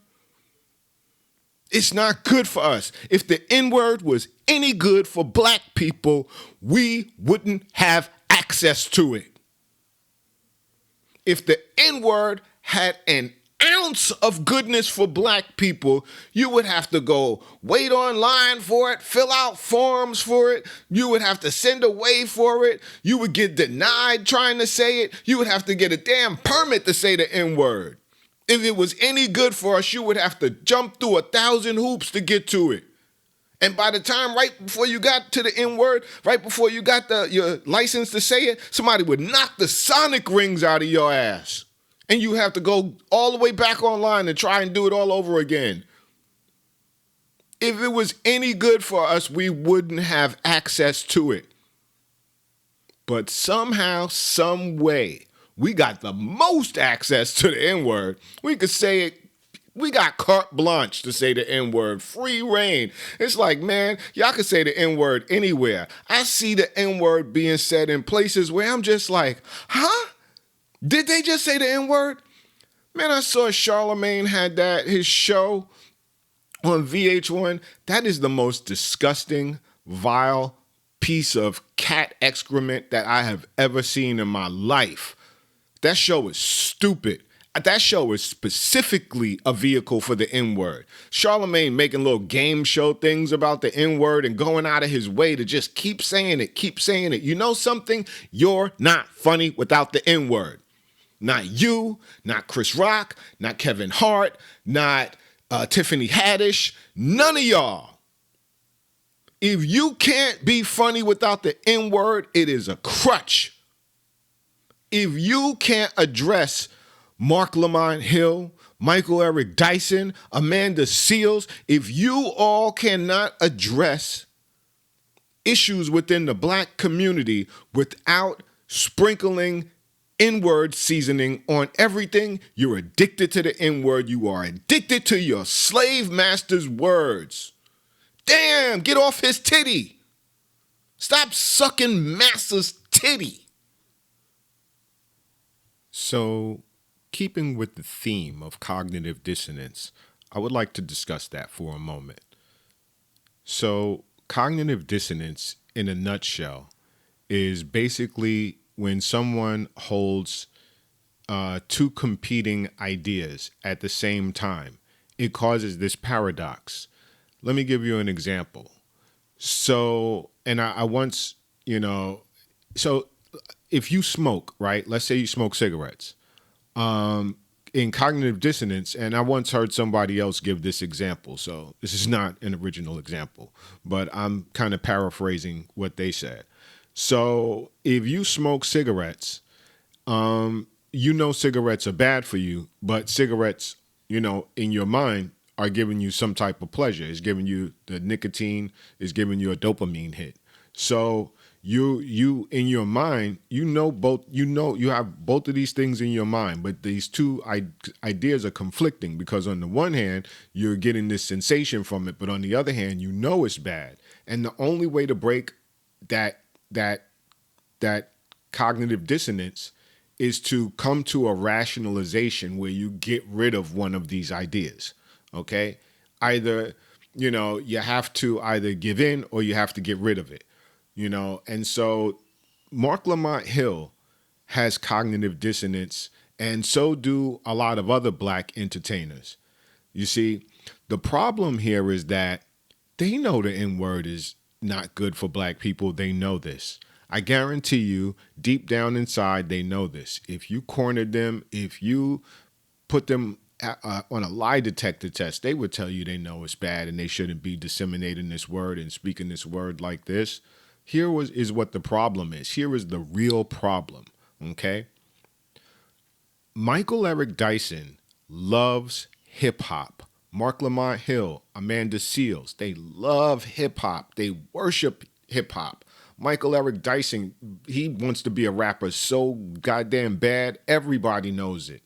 it's not good for us. If the N-word was any good for black people, we wouldn't have access to it. If the N-word had an ounce of goodness for black people, you would have to go wait online for it, fill out forms for it. You would have to send away for it. You would get denied trying to say it. You would have to get a damn permit to say the N-word. If it was any good for us, you would have to jump through 1,000 hoops to get to it. And by the time right before you got to the N-word, right before you got your license to say it, somebody would knock the sonic rings out of your ass. And you have to go all the way back online and try and do it all over again. If it was any good for us, we wouldn't have access to it. But somehow, some way, we got the most access to the N-word. We could say it. We got carte blanche to say the N-word, free reign. It's like, man, y'all can say the N-word anywhere. I see the N-word being said in places where I'm just like, huh? Did they just say the N-word? Man, I saw Charlemagne had his show on VH1. That is the most disgusting, vile piece of cat excrement that I have ever seen in my life. That show is stupid. That show is specifically a vehicle for the N-word. Charlemagne making little game show things about the N-word and going out of his way to just keep saying it, keep saying it. You know something? You're not funny without the N-word. Not you, not Chris Rock, not Kevin Hart, not Tiffany Haddish, none of y'all. If you can't be funny without the N-word, it is a crutch. If you can't address Marc Lamont Hill, Michael Eric Dyson, Amanda Seales, if you all cannot address issues within the black community without sprinkling N-word seasoning on everything, you're addicted to the N-word. You are addicted to your slave master's words. Damn, get off his titty. Stop sucking master's titty. So, keeping with the theme of cognitive dissonance, I would like to discuss that for a moment. So, cognitive dissonance, in a nutshell, is basically when someone holds two competing ideas at the same time. It causes this paradox. Let me give you an example. So, and I once, so if you smoke, right? Let's say you smoke cigarettes. In cognitive dissonance, and I once heard somebody else give this example, so this is not an original example, but I'm kind of paraphrasing what they said. So if you smoke cigarettes, cigarettes are bad for you, but cigarettes, in your mind are giving you some type of pleasure. It's giving you the nicotine, is giving you a dopamine hit. So you in your mind, you have both of these things in your mind, but these two ideas are conflicting because on the one hand, you're getting this sensation from it, but on the other hand, it's bad. And the only way to break that cognitive dissonance is to come to a rationalization where you get rid of one of these ideas. Okay? Either, you have to either give in or you have to get rid of it. And so Marc Lamont Hill has cognitive dissonance, and so do a lot of other black entertainers. You see, the problem here is that they know the N-word is not good for black people. They know this. I guarantee you, deep down inside, they know this. If you cornered them, if you put them on a lie detector test, they would tell you they know it's bad and they shouldn't be disseminating this word and speaking this word like this. Here is what the problem is. Here is the real problem, okay? Michael Eric Dyson loves hip hop. Marc Lamont Hill, Amanda Seales, they love hip hop. They worship hip hop. Michael Eric Dyson, he wants to be a rapper so goddamn bad, everybody knows it.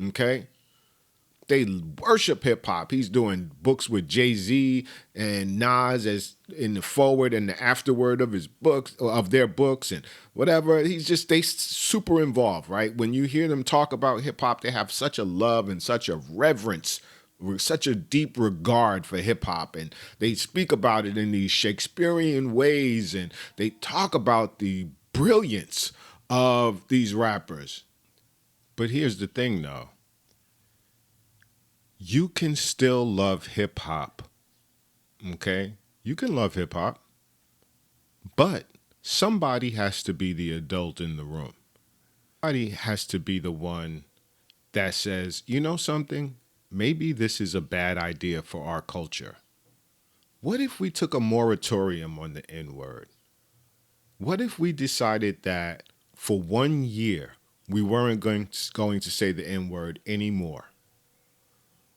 Okay? They worship hip hop. He's doing books with Jay-Z and Nas as in the forward and the afterword of his books, of their books and whatever. They super involved, right? When you hear them talk about hip hop, they have such a love and such a reverence, such a deep regard for hip hop, and they speak about it in these Shakespearean ways, and they talk about the brilliance of these rappers. But here's the thing, though. You can still love hip hop, okay? You can love hip hop, but somebody has to be the adult in the room. Somebody has to be the one that says, you know something? Maybe this is a bad idea for our culture. What if we took a moratorium on the N-word? What if we decided that for 1 year we weren't going to say the N-word anymore?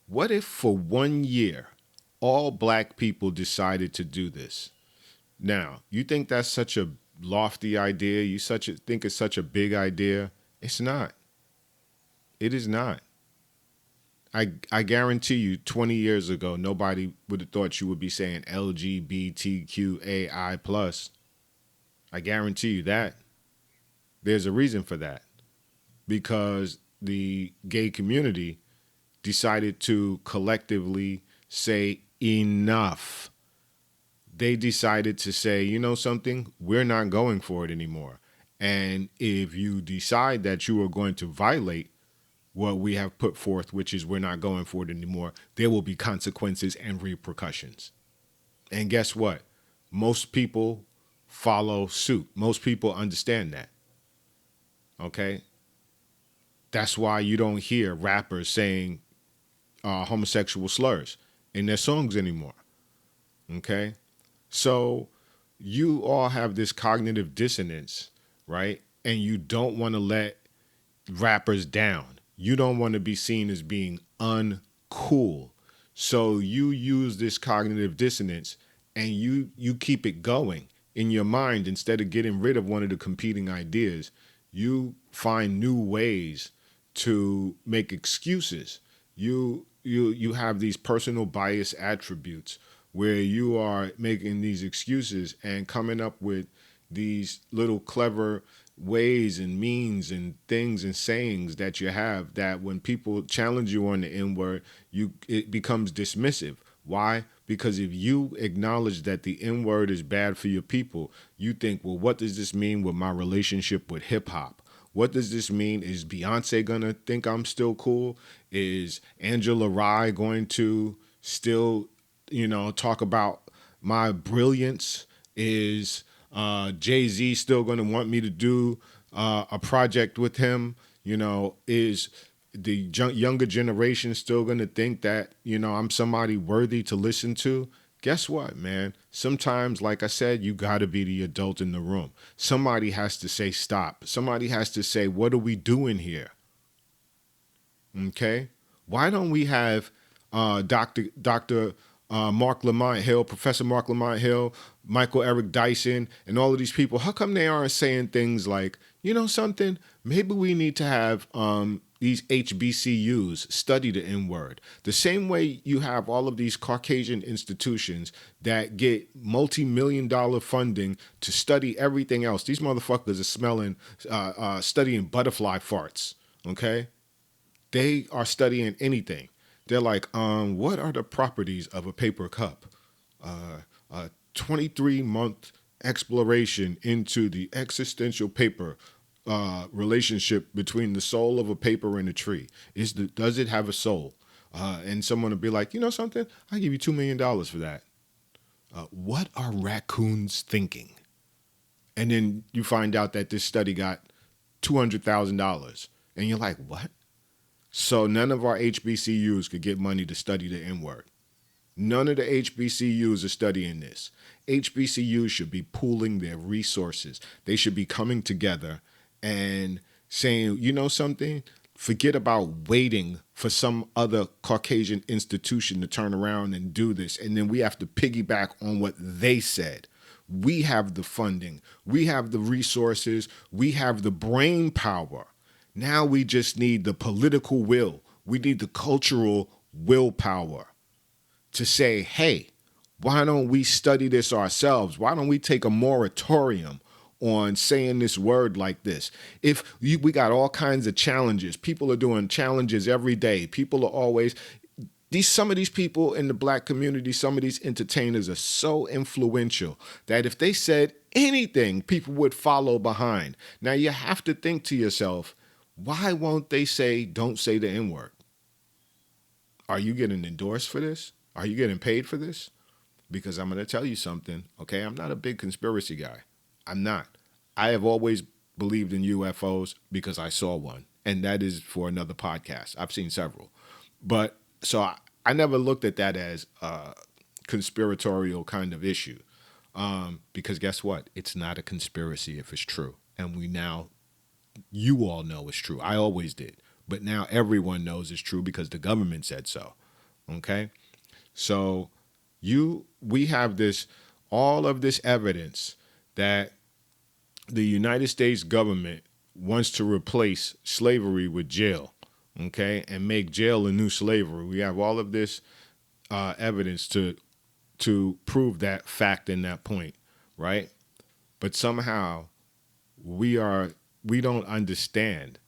What if for 1 year all black people decided to do this? Now, you think that's such a lofty idea? You think it's such a big idea? It's not. It is not. I guarantee you 20 years ago, nobody would have thought you would be saying LGBTQAI+. I guarantee you that. There's a reason for that. Because the gay community decided to collectively say enough. They decided to say, you know something, we're not going for it anymore. And if you decide that you are going to violate what we have put forth, which is we're not going for it anymore, there will be consequences and repercussions. And guess what? Most people follow suit. Most people understand that. Okay? That's why you don't hear rappers saying homosexual slurs in their songs anymore. Okay? So you all have this cognitive dissonance, right? And you don't want to let rappers down. You don't want to be seen as being uncool. So you use this cognitive dissonance and you keep it going in your mind. Instead of getting rid of one of the competing ideas, you find new ways to make excuses. You have these personal bias attributes where you are making these excuses and coming up with these little clever ways and means and things and sayings that you have that when people challenge you on the N-word, it becomes dismissive. Why? Because if you acknowledge that the N-word is bad for your people, you think, well, what does this mean with my relationship with hip hop? What does this mean? Is Beyonce going to think I'm still cool? Is Angela Rye going to still, talk about my brilliance? Is Jay-Z still going to want me to do a project with him? Is the younger generation still going to think that, I'm somebody worthy to listen to? Guess what, man? Sometimes, like I said, you got to be the adult in the room. Somebody has to say stop. Somebody has to say, what are we doing here? Okay? Why don't we have Dr. Marc Lamont Hill, Professor Marc Lamont Hill, Michael Eric Dyson, and all of these people? How come they aren't saying things like, you know something? Maybe we need to have these HBCUs study the N-word. The same way you have all of these Caucasian institutions that get multi-million-dollar funding to study everything else. These motherfuckers are studying butterfly farts, okay? They are studying anything. They're like, what are the properties of a paper cup? A 23-month exploration into the existential paper relationship between the soul of a paper and a tree. Does it have a soul? And someone will be like, you know something? I'll give you $2 million for that. What are raccoons thinking? And then you find out that this study got $200,000. And you're like, what? So none of our HBCUs could get money to study the N-word. None of the HBCUs are studying this. HBCUs should be pooling their resources. They should be coming together and saying, you know something? Forget about waiting for some other Caucasian institution to turn around and do this. And then we have to piggyback on what they said. We have the funding, we have the resources, we have the brain power. Now we just need the political will. We need the cultural willpower to say, hey, why don't we study this ourselves? Why don't we take a moratorium on saying this word like this? We got all kinds of challenges. People are doing challenges every day. People are always some of these people in the black community, some of these entertainers are so influential that if they said anything, people would follow behind. Now you have to think to yourself, why won't they say, don't say the N-word? Are you getting endorsed for this? Are you getting paid for this? Because I'm going to tell you something, okay? I'm not a big conspiracy guy. I'm not. I have always believed in UFOs because I saw one, and that is for another podcast. I've seen several. But so I never looked at that as a conspiratorial kind of issue because guess what? It's not a conspiracy if it's true. And you all know it's true. I always did. But now everyone knows it's true because the government said so. Okay? So we have all of this evidence that the United States government wants to replace slavery with jail, okay, and make jail a new slavery. We have all of this evidence to prove that fact and that point, right? But somehow we don't understand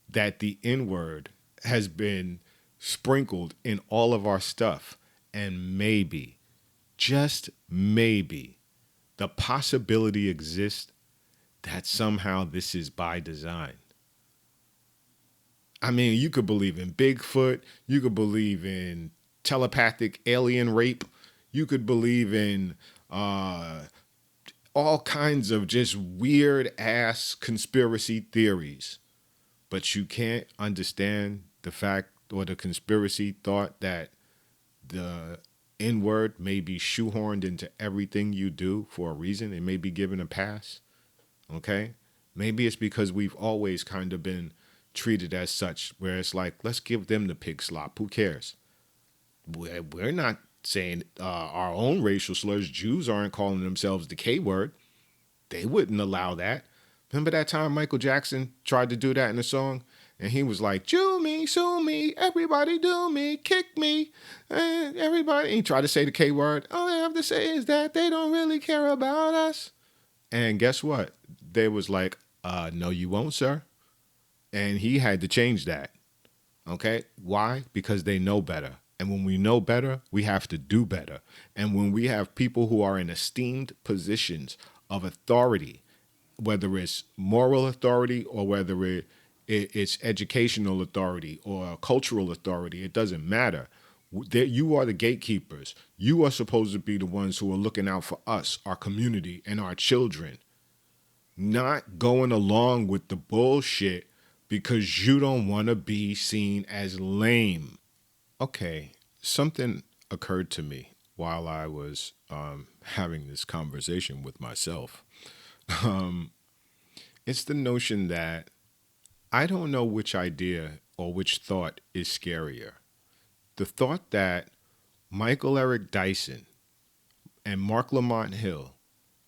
that the N-word has been sprinkled in all of our stuff, and maybe, just maybe, the possibility exists that somehow this is by design. I mean, you could believe in Bigfoot. You could believe in telepathic alien rape. You could believe in all kinds of just weird ass conspiracy theories. But you can't understand the fact or the conspiracy thought that the N-word may be shoehorned into everything you do for a reason. It may be given a pass. Okay? Maybe it's because we've always kind of been treated as such, where it's like, let's give them the pig slop. Who cares? We're not saying our own racial slurs. Jews aren't calling themselves the K word. They wouldn't allow that. Remember that time Michael Jackson tried to do that in a song? And he was like, Jew me, sue me, everybody do me, kick me, everybody. And he tried to say the K word. All I have to say is that they don't really care about us. And guess what? They was like, no, you won't, sir. And he had to change that. Okay? Why? Because they know better. And when we know better, we have to do better. And when we have people who are in esteemed positions of authority, whether it's moral authority or whether it's educational authority or cultural authority, it doesn't matter. You are the gatekeepers. You are supposed to be the ones who are looking out for us, our community, and our children. Not going along with the bullshit because you don't want to be seen as lame. Okay, something occurred to me while I was having this conversation with myself. It's the notion that I don't know which idea or which thought is scarier. The thought that Michael Eric Dyson and Marc Lamont Hill,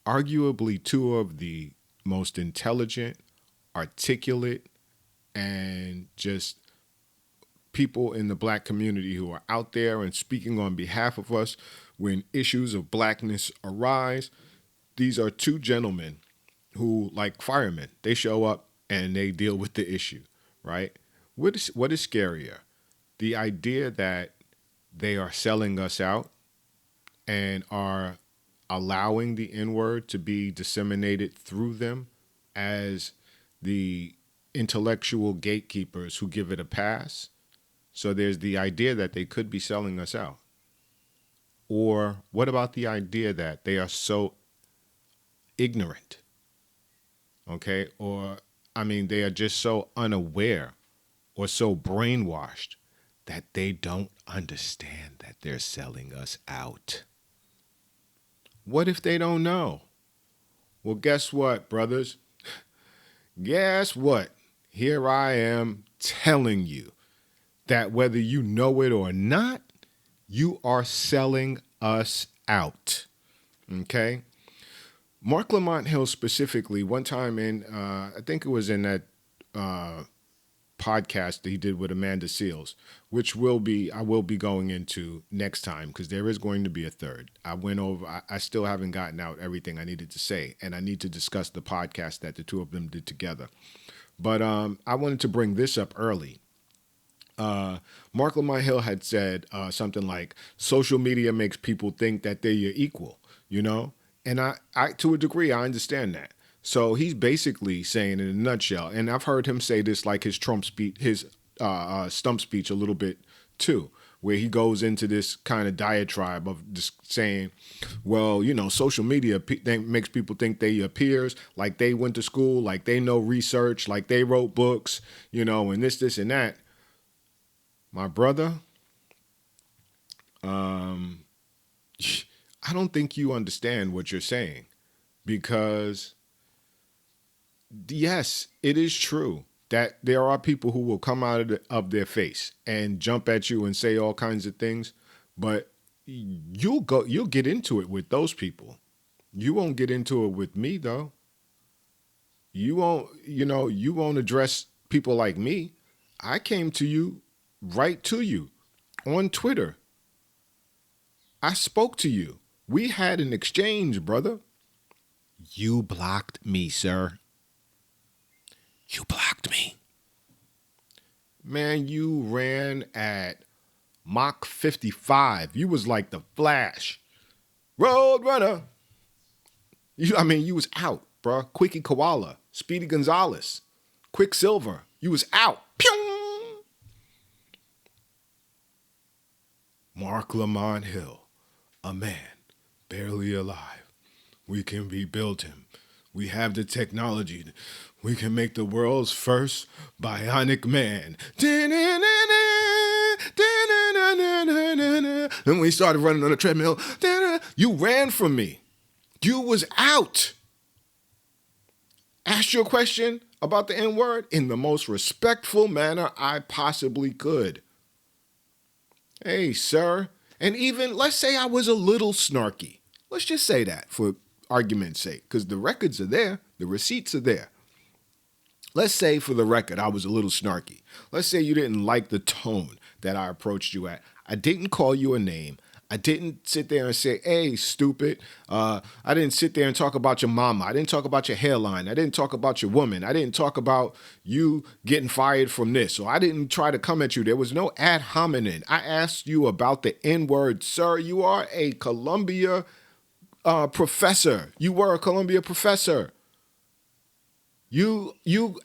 arguably two of the most intelligent, articulate, and just people in the black community who are out there and speaking on behalf of us when issues of blackness arise. These are two gentlemen who, like firemen, they show up and they deal with the issue, right? What is scarier? The idea that they are selling us out and are allowing the N-word to be disseminated through them as the intellectual gatekeepers who give it a pass. So there's the idea that they could be selling us out. Or what about the idea that they are so ignorant? Okay? Or, they are just so unaware or so brainwashed that they don't understand that they're selling us out. What if they don't know? Well, guess what, brothers? Guess what? Here I am telling you that whether you know it or not, you are selling us out. Okay? Marc Lamont Hill specifically, one time I think it was in that podcast that he did with Amanda Seales, which I will be going into next time because there is going to be a third. I still haven't gotten out everything I needed to say, and I need to discuss the podcast that the two of them did together. But I wanted to bring this up early. Marc Lamont Hill had said something like, social media makes people think that they're your equal, And I to a degree, I understand that. So he's basically saying in a nutshell, and I've heard him say this like his stump speech a little bit too, where he goes into this kind of diatribe of just saying, well, social media makes people think they your peers, like they went to school, like they know research, like they wrote books, and this, and that. My brother, I don't think you understand what you're saying, because yes, it is true that there are people who will come out of their face and jump at you and say all kinds of things, but you'll get into it with those people. You won't get into it with me, though. You won't address people like me. I came to you, right to you, on Twitter. I spoke to you. We had an exchange, brother. You blocked me, sir. You blocked me. Man, you ran at Mach 55. You was like the Flash. Road runner. You was out, bro. Quickie Koala, Speedy Gonzalez, Quicksilver. You was out. Pew! Marc Lamont Hill, a man barely alive. We can rebuild him. We have the technology. We can make the world's first bionic man. And we started running on a treadmill. You ran from me. You was out. Asked you a question about the N-word in the most respectful manner I possibly could. Hey, sir. And even, let's say I was a little snarky. Let's just say that for argument's sake, because the records are there. The receipts are there. Let's say, for the record, I was a little snarky. Let's say you didn't like the tone that I approached you at. I didn't call you a name. I didn't sit there and say, hey, stupid. I didn't sit there and talk about your mama. I didn't talk about your hairline. I didn't talk about your woman. I didn't talk about you getting fired from this. So I didn't try to come at you. There was no ad hominem. I asked you about the N-word. Sir, you are a Columbia professor. You were a Columbia professor. You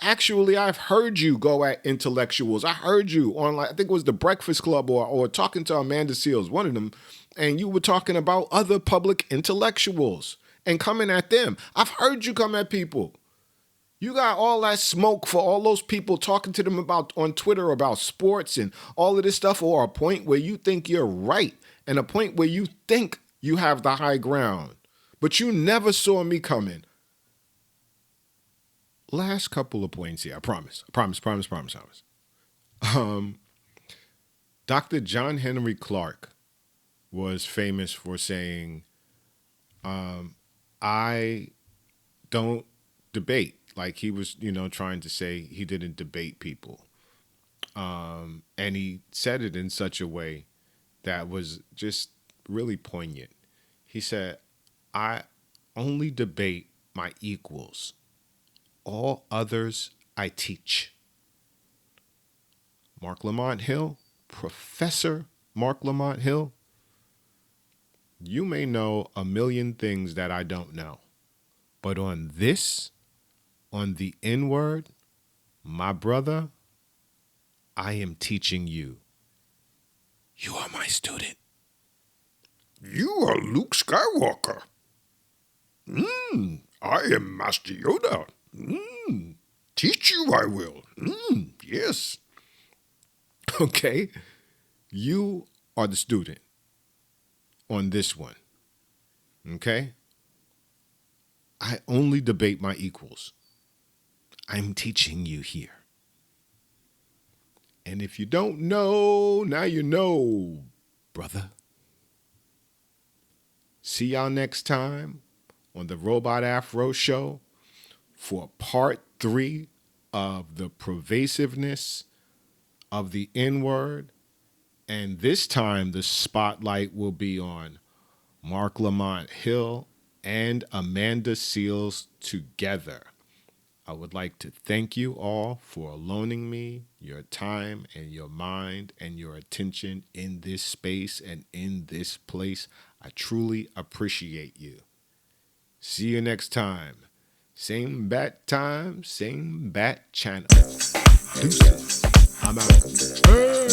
actually, I've heard you go at intellectuals. I heard you on, I think it was the Breakfast Club or talking to Amanda Seales, one of them, and you were talking about other public intellectuals and coming at them. I've heard you come at people. You got all that smoke for all those people talking to them about on Twitter about sports and all of this stuff, or a point where you think you're right and a point where you think you have the high ground, but you never saw me coming. Last couple of points here. I promise. Dr. John Henry Clark was famous for saying, I don't debate. Like he was, trying to say he didn't debate people. And he said it in such a way that was just really poignant. He said, I only debate my equals. All others I teach. Marc Lamont Hill, Professor Marc Lamont Hill, you may know a million things that I don't know. But on the N-word, my brother, I am teaching you. You are my student. You are Luke Skywalker. I am Master Yoda. Teach you I will. Yes. Okay. You are the student on this one. Okay. I only debate my equals. I'm teaching you here. And if you don't know, now you know, brother. See y'all next time on the Robot Afro Show for part 3 of the pervasiveness of the N-word. And this time the spotlight will be on Marc Lamont Hill and Amanda Seales together. I would like to thank you all for loaning me your time and your mind and your attention in this space and in this place. I truly appreciate you. See you next time. Same bat time, same bat channel. Deuces. I'm out. Hey!